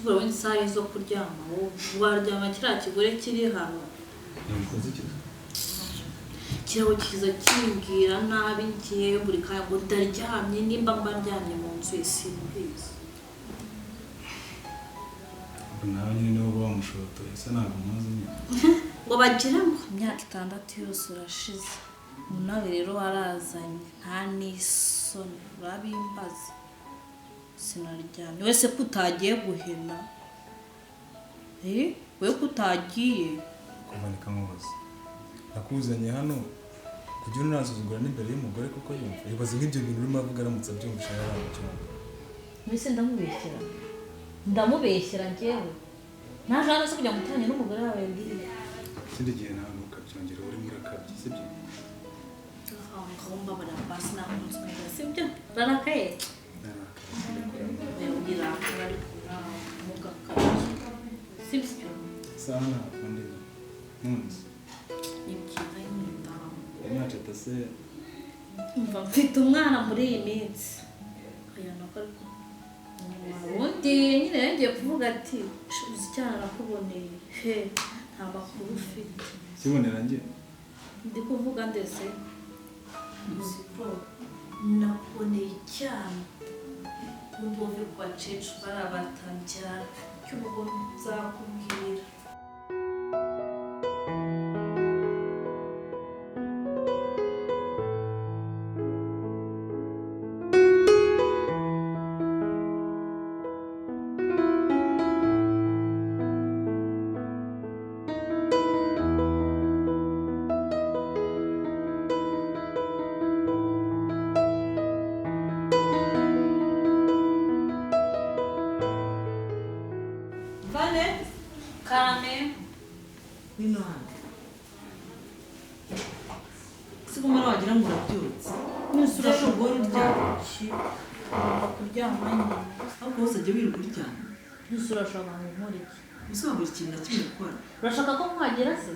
tubura wenda isaha zo kuryama waryama kiriya kigore kiri hano kiraho kiza kimbwira nabi ngiye buri kanya ngo ndaryamye nimba mba ndyamye mu nzu simbizi nawe nyine nibo bamushotoye ese ntabwo muzi nyine ngo bagira ngo imyaka 6 yose urashize nawe rero warazanye nta n'isoni urabimbaza sinaryamye wese kutagiye guhena we kutagiye kumanika mubaza nakuzanye hano kugira unazuzugura n'imbere y'umugore kuko yumva ibaze nk'ibyo bintu urimo avuga aramutse abyumvisha yaramucyumva mbese ndamubeshyera njyewe naje hano se kujya mutanya n'umugore wawe mbwira ikindi gihe ntabwo ukabyongera uri muri akabyi sibyo ngomba barabasi nakunze sibyo barakaye ngira ari muga kabiri sibyo sana kandi munsi ibyiza y'indamu imyaca tase mva mfite umwana muri iyi minsi aya nako ubundi nyine yagiye kuvuga ati uzi cyane nakuboneye nta makuru ufite sibonera njye ndi kuvuga ndetse nakuboneye cyane nubwo uve ku bacecuru barabatangira cy'ubwo nzakubwira Kame Nino hano Sigumara wagira ngo urabyutse Nusura shogoro uryamye kuryama nyine ahubwo hose ajya wirirwa uryamye Nusura shobora muri Usaba buri kintu na kimwe ukora urashaka ko mwagera se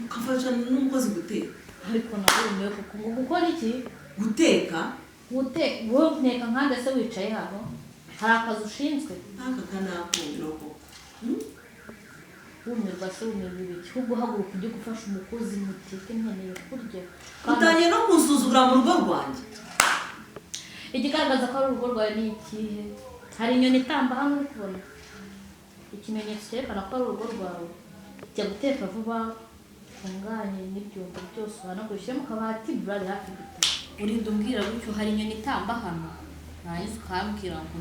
ukafasha n'umukozi guteka ariko nabumiwe kuko ngo gukora iki guteka wowe nteka nkande se wicaye hano hari akazi ushinzwe aka kanakumvira ko wumirwa se wumirwa ibiki ahubwo uhaguruka ujye gufasha umukozi muteke nkeneye kurya utangiye no kunsuzugura mu rugo rwanjye ikigaragaza ko ari urugo rwawe ni ikihe hari inyoni itamba hano uri kubona ikimenyetso cyerekana ko ari urugo rwawe jya guteka vuba ufunganye n'ibyombo byose uhanagura ushyire mu kabati burari hafi gutaha urinda umbwira gutyo hari inyoni itamba hano nahize ukambwira ngo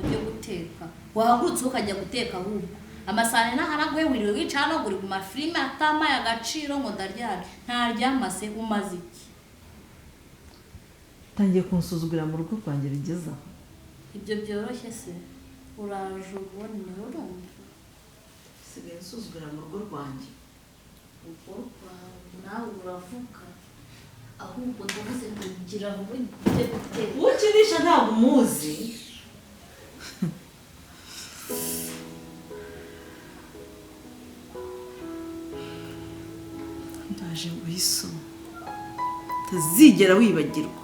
ujye guteka wahagurutse ukajya guteka ahubwo amasahani n'aharaguye wiriwe wicara no guri mu mafilime atamaye agaciro ngo ndaryamye ntaryamase umaze iki tangiye kunsuzugura mu rugo rwanjye bigeza ibyo byoroshye se uraje ubone urumva sigaye nsuzugura mu rugo rwanjye ubwo nawe uravuga ahubwo ndavuze ngo ngira ngo ujye guteka ukinisha ntabwo umuzi ndaje guhiso utazigera wibagirwa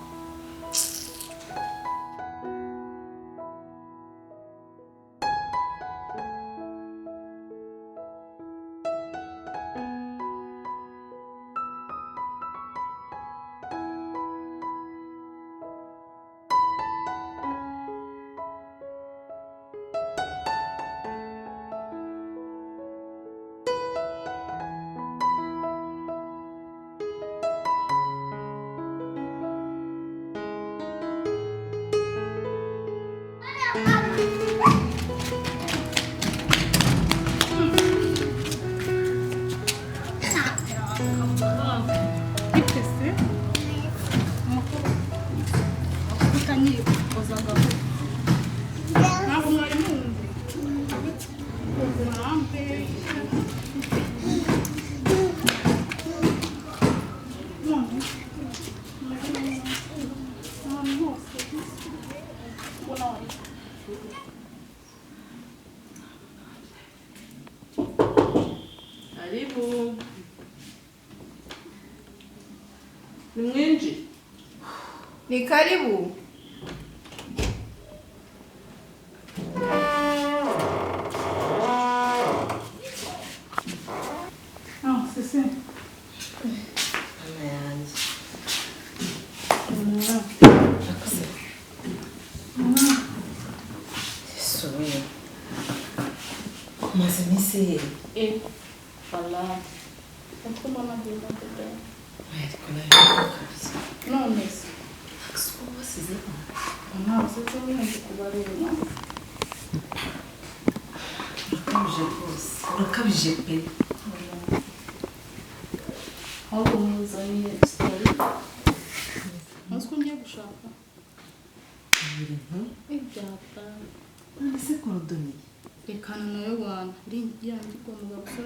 Karibu. Ni mwinji? Ni karibu. umaze iminsi he Fala. Uko mbona agenda kujya. ariko nawe kabisa None se. gusa wasize Ntabwo se cyo nzi kubareba. urakabije rwose urakabije pe Ahubwo muzanye story. Nzi ko ngiye gushaka. ibintu Ibyapa. none se korodoni Rekana nayo Rwanda. Iri yanjye kwa mugabo se.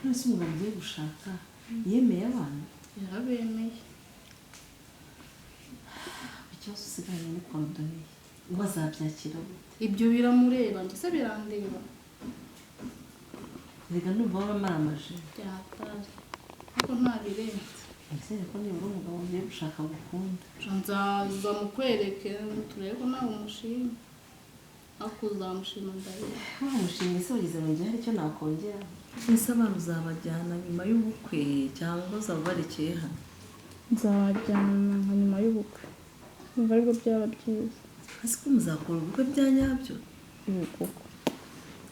none se umugabo ugiye gushaka yemeye abana Yarabemeye. ikibazo usigaranye ni korodoni ngo azabyakira gute Ibyo biramureba ndetse birandeba. reka numva wamaramaje Byatari. Ariko ntabirenze. nizere ko nibura umugabo ugiye gushaka gukunda Nzaza mukwereke turebe ko nawe umushima. Ariko uzamushima ndabona. wamushimye se wagize ngo njye hari icyo nakongera ese abana uzabajyana nyuma y'ubukwe cyangwa uzaba barekeye hano Nzabajyana nka nyuma y'ubukwe. Numva aribwo byaba byiza. hasi ko muzakora ubukwe bya nyabyo Koko.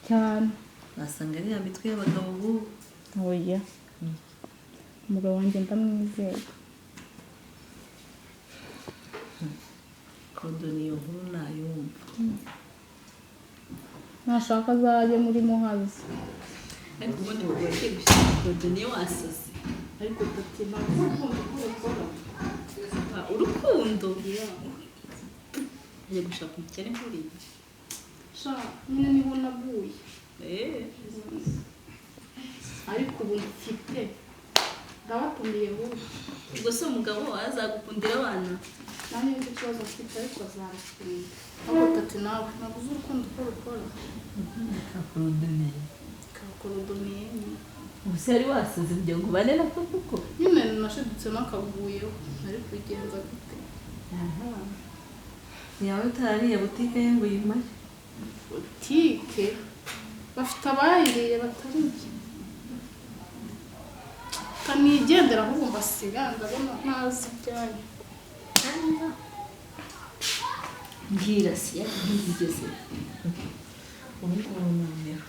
Cyane. wasanga ari ya mitwe y'abagabo bubu Oya. Umugabo wanjye ndamwizeye. korodoni iyo nkuru nayumva Nashaka azajye muri muhazi. ariko ubundi wagiye gushaka korodoni wasaze Ariko dati ntabwo urukundo agiye gushaka umukene nkuriya sha nyine niho naguye. Ariko ubu mfite ndabatumiye vuba. ubwo se umugabo azagukundira abana Nanjye nzi ikibazo mfite ariko azabikunda. Ariko dati nawe ntabwo uzi urukundo uko rukora. korodoni Kakorodomiye nyine. ubu se yari wasaze kugira ngo ubane na kuko Nyine nashidutse n'akavuyeho. Ari kubigenza gute? yawe utarariye butike ye ngo uyimaye Butike bafite abayiriye batari njye. Kanigendera ahubwo mbasiga ndabona ntazi ibyanyu. mbwira si yabigeze ubu ngubu noneho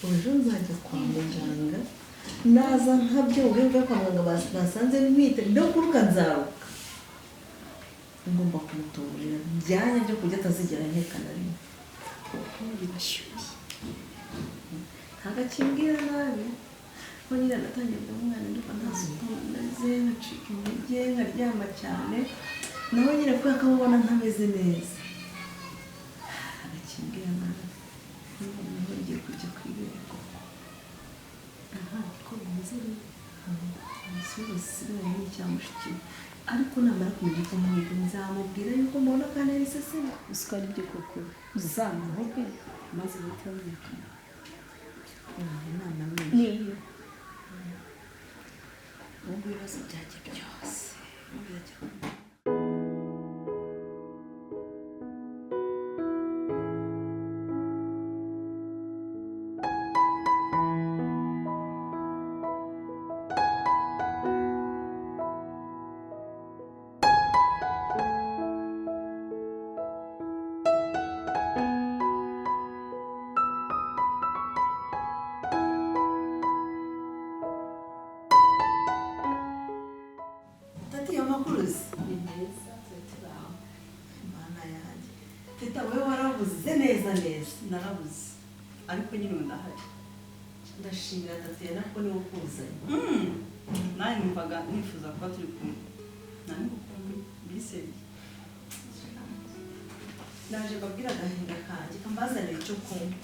ejo nzajya kwa muganga naza nkabyo ubwenge kwa muganga basanze ntwite ndakuruka nzaruka ngomba kumutuburira byanya byo kurya atazigera nkeka na rimwe kuko birashyushye ntabwo akimbwira nabi ko nyine natangiye kuba umwana ndumva nta suku meze nkacika intege nkaryama cyane naho nyine kubera ko abona ntameze neza agakimbwira nabi noneho ngiye kujya kwibera koko aha niko bimeze rero igisubizo gisigaye ni icya mushiki we ariko namara kumenya ko nkwiye nzamubwira yuko mbona kandi ari iseseme gusa ko ari byo koko uzamuhoge maze uhite wumvikana inama niyo ubu ibibazo byanjye byose birajya makuruzi ni neza turaho mana yanjye teta wowe warabuze neza narabuze ariko nyine ndahari ndashimira Tatiana ko niwe ukuzanye nawe numvaga nifuza kuba turi kumwe nani gukunda bisebye naje mbabwira agahinda kanjye kambazanira icyo kunywa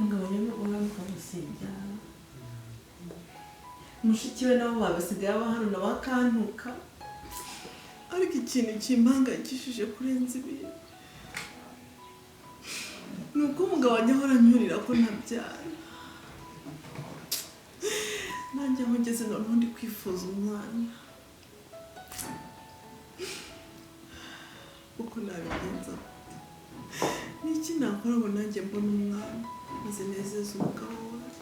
umugabo nyine uhanuka musimbyara mushiki we nabo babasigaye aba hano nawe akantuka ariko ikintu kimpangayikishije kurenza ibintu ni uko umugabo wanjye ahora anyurira ko ntabyara nanjye aho ngeze noneho ndi kwifuza umwana uko nabigenza n'iki nakora ngo nanjye mbona umwana maze nezeze umugabo wanjye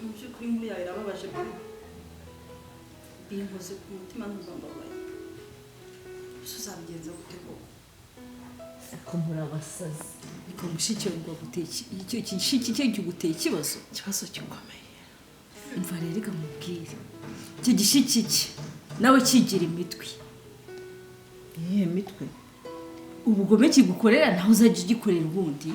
mu by'ukuri inkuru yawe irababaje pe binkoze ku mutima ntuzambabaye gusa uzabigenza gute koko ariko murabasazi ariko mushiki we ngo guteye icyo gishiki cye guteye ikibazo gikomeye umva rero reka mubwire icyo gishiki cye nawe kigira imitwe iyihe mitwe ubugome kigukorera nawe uzajya ugikorera ubundi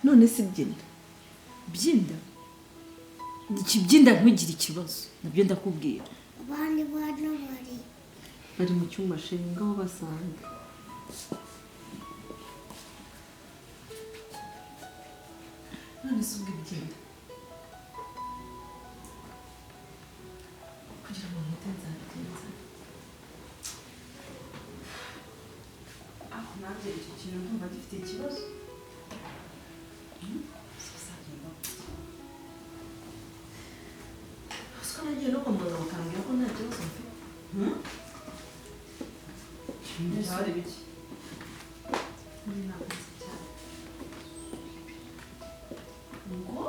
none si byinda byinda ikibyinda ntugire ikibazo nabyo ndakubwira abandi bantu bari mu cyumba sheri ngaho basanga none si ubwo ibyinda kugira ngo nkute nzabigenza aho nanjye icyo kintu ndumva gifite ikibazo ko nagiye no kwa muganga bakambwira ko nta kibazo mfite byari biki nakoze cyane ngo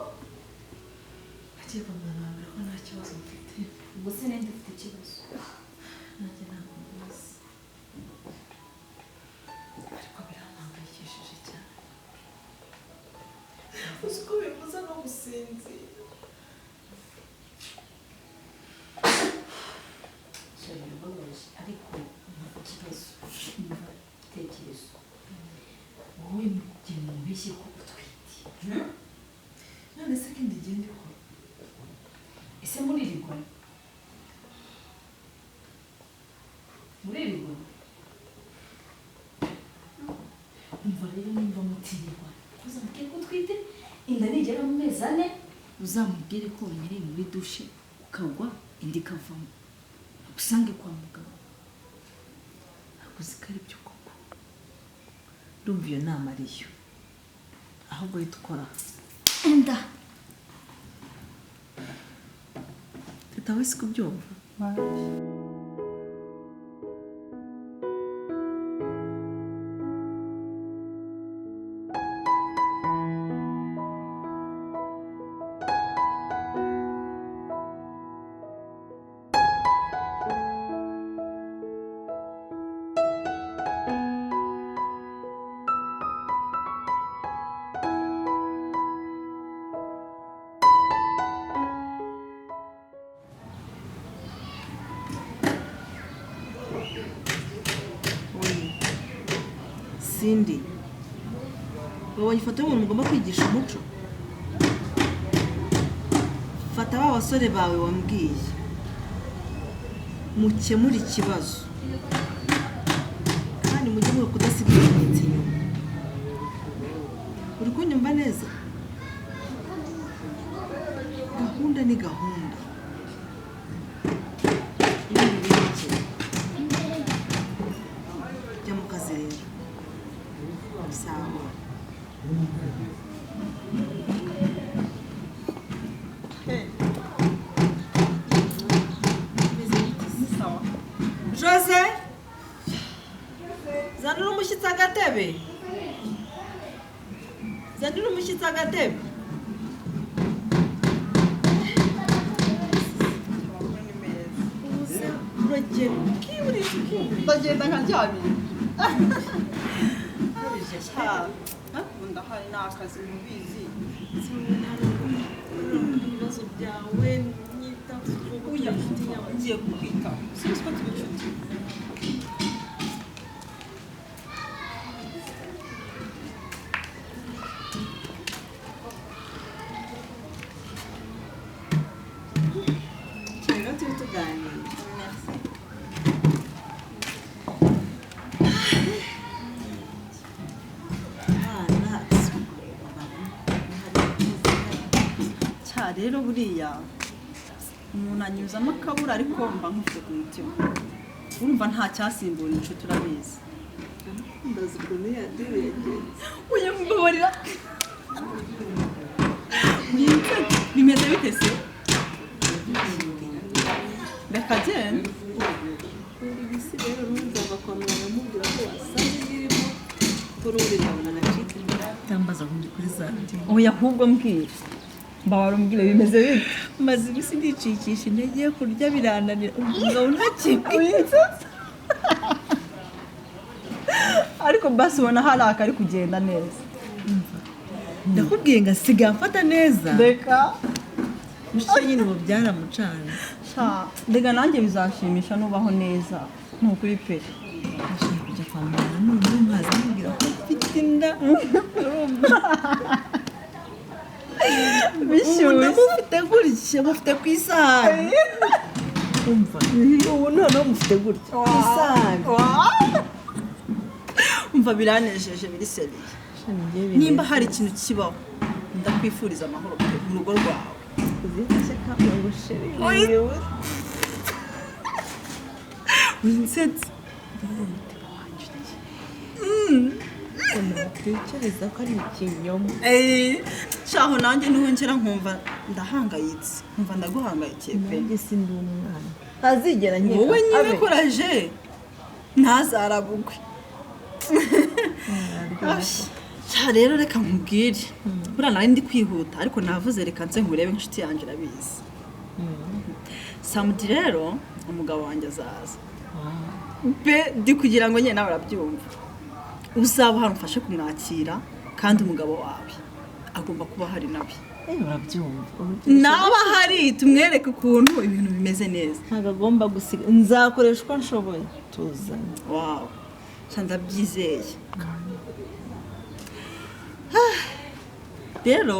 bagiye kwa muganga bambwira ko nta kibazo mfite ubwo se nende ufite ikibazo nanjye ntabwo mbizi ariko birampangayikishije cyane uzi ko bivuze no gusinzira ariko ntabwo ikibazo umva igitekerezo wowe mugihe mubeshye ko utwite none se kindi igenda ikora ese muririrwa umva rero nimba mutirirwa uzamubwire ko utwite inda nigera mu mezi 4 uzamubwire ko wanyereye muri dushe ukagwa indi ikavamo usange kwa muganga ntabwo uzi ko ari byo koko ndumva iyo nama ariyo ahubwo uhita ukora enda teta we si kubyumva Cindy wabonye ifoto y'umuntu mugomba kwigisha umuco fata ba basore bawe wambwiye mukemure ikibazo kandi mujye mwe kudasiga ibimenyetso inyuma uri kunyumva neza gahunda ni gahunda ibindi birekeye jya mu kazi rero sawa Jose zanura umushyitsi agatebe zanura umushyitsi agatebe uragenda ukiburisha ukiburisha ndagenda nkaryamye ndahari ni akazi mubizi ibibazo byawe nyita uya ngiye kukwita sinzi ko turi inshuti rero turi tuganira rero buriya umuntu anyuzamo akabura ariko mba nkufite ku mutima urumva nta cyasimbura inshuti urabizi ndazi ukuntu yadiwe yagenze uye mbabarira bimeze bite se reka genda ibisi rero numva kwa muganga mubwira ko wasanze birimo kururi ndabona nacitse Tambaza kuri santi. oya ahubwo mbwira mbabara umbwire bimeze bite Maze ibisi ndicikisha intege yo kurya birananira. Umugabo ntakimwe. ariko basi ubona hari akari kugenda neza Ndakubwiye ngo asigaye amfata neza. reka Mushya nyine ubu byaramucana. mbega nanjye bizashimisha nubaho neza ni ukuri pe Ashaka kujya kwa muganga none nkaza mubwira ko mfite inda. bishyushye Mufite gutya mufite ku isahani. Umva. Ubu noneho mufite gutya ku isahani. umva biranejeje biri seriye nimba hari ikintu kibaho ndakwifuriza amahoro pe mu rugo rwawe uzifashe kamwe ngo sheri. winsetse Tekereza ko ari ikinyoma. shaho nanjye niho ngera nkumva ndahangayitse nkumva ndaguhangayikiye pe Nanjye sindi umwana. Ntazigera nkeka. wowe nyine abe. kuraje ntazarabugwe sha rero reka nkubwire buriya nari ndi kwihuta ariko navuze reka nze nkurebe inshuti yanjye irabizi samudi rero umugabo wanjye azaza pe ndi kugira ngo nyine nawe urabyumva uzaba hano umfashe kumwakira kandi umugabo wawe agomba kuba hari nawe Urabyumva. naba hari tumwereke ukuntu ibintu bimeze neza Ntabwo agomba gusiga. Nzakoresha uko nshoboye. Tuzanye. wawe sha ndabyizeye rero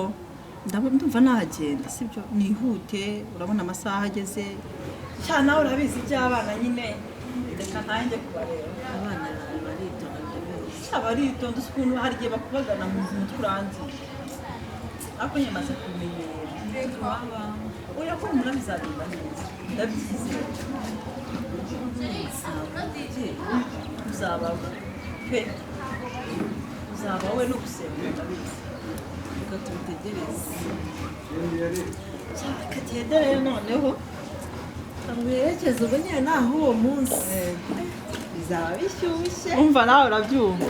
ndumva nagenda sibyo nihute urabona amasaha ageze cyane nawe urabizi iby'abana nyine reka ntange kubareba Abana baritonda bose. abaritonda ukuntu hari igihe bakubagana mu mutwe urangiye ariko nyine maze kumenyera oya ko murabizagenda neza ndabyizeye uzaba pe uzaba we no gusenga ndabizi Reka tubitegereze. kagenda rero noneho Amwerekeza ubu nyine naho uwo munsi. Bizaba bishyushye. umva nawe urabyumva